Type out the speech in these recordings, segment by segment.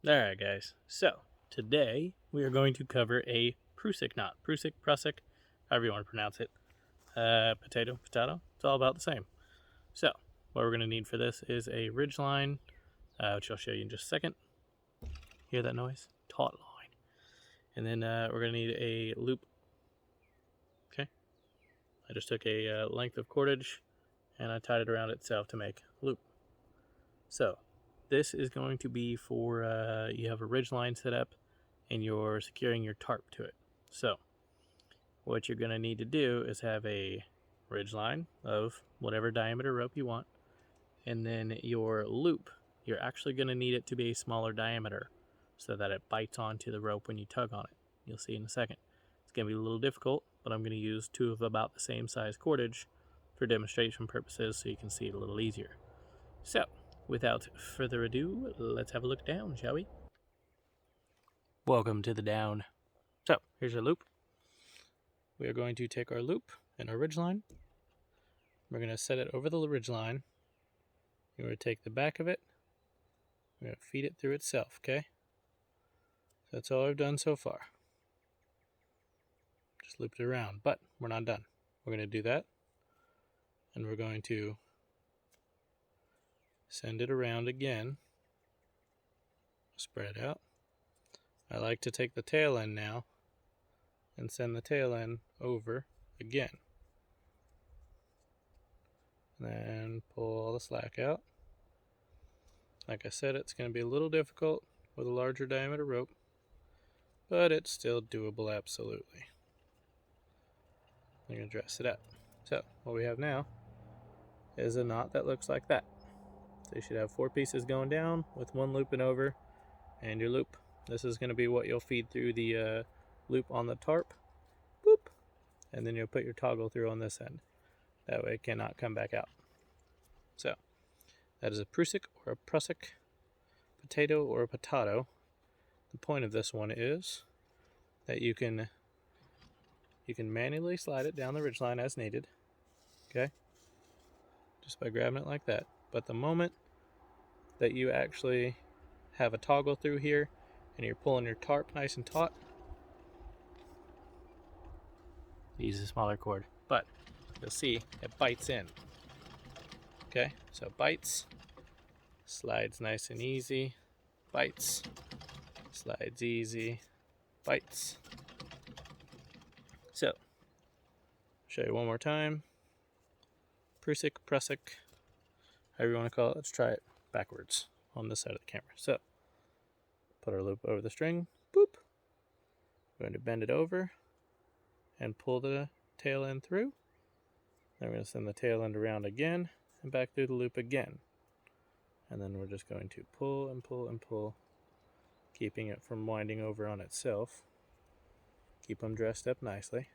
Alright guys, so today we are going to cover a Prusik knot. Prusik, however you want to pronounce it. Potato, it's all about the same. So, what we're going to need for this is a ridgeline, which I'll show you in just a second. Hear that noise? Taut line. And then we're going to need a loop. Okay. I just took a length of cordage and I tied it around itself to make a loop. So, this is going to be for, you have a ridge line set up and you're securing your tarp to it. So, what you're going to need to do is have a ridge line of whatever diameter rope you want, and then your loop, you're actually going to need it to be a smaller diameter so that it bites onto the rope when you tug on it. You'll see in a second. It's going to be a little difficult, but I'm going to use two of about the same size cordage for demonstration purposes so you can see it a little easier. So, without further ado, let's have a look down, shall we? Welcome to the down. So, here's our loop. We are going to take our loop and our ridge line. We're going to set it over the ridge line. You're going to take the back of it. We're going to feed it through itself, okay? So that's all I've done so far. Just looped it around, but we're not done. We're going to do that, and we're going to send it around again. Spread out. I like to take the tail end now and send the tail end over again. Then pull all the slack out. Like I said, it's going to be a little difficult with a larger diameter rope, but it's still doable absolutely. I'm going to dress it up. So what we have now is a knot that looks like that. So you should have 4 pieces going down with one looping over and your loop. This is going to be what you'll feed through the loop on the tarp. Boop. And then you'll put your toggle through on this end. That way it cannot come back out. So that is a Prusik or a Prusik, potato or a potato. The point of this one is that you can manually slide it down the ridgeline as needed, okay? Just by grabbing it like that. But the moment that you actually have a toggle through here and you're pulling your tarp nice and taut, use a smaller cord. But you'll see it bites in. Okay, so bites, slides nice and easy, bites, slides easy, bites. So, show you one more time. Prusik, however you want to call it. Let's try it backwards on this side of the camera. So, put our loop over the string, boop. We're going to bend it over and pull the tail end through. Then we're going to send the tail end around again and back through the loop again. And then we're just going to pull and pull and pull, keeping it from winding over on itself. Keep them dressed up nicely.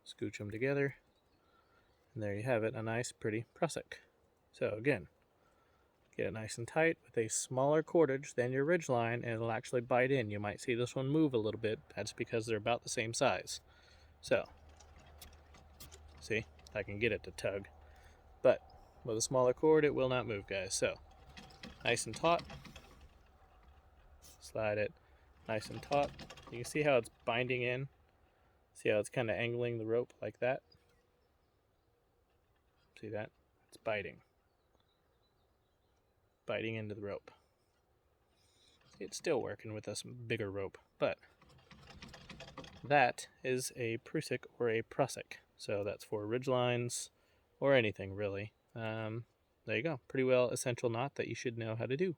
Scooch them together. And there you have it, a nice pretty Prusik. So again, get it nice and tight with a smaller cordage than your ridge line, and it'll actually bite in. You might see this one move a little bit. That's because they're about the same size. So, see, I can get it to tug. But with a smaller cord, it will not move, guys. So, nice and taut. Slide it nice and taut. You can see how it's binding in. See how it's kind of angling the rope like that? See that? It's biting. Biting into the rope. It's still working with this bigger rope, but that is a Prusik or a Prusik. So that's for ridge lines or anything really. There you go. Pretty well essential knot that you should know how to do.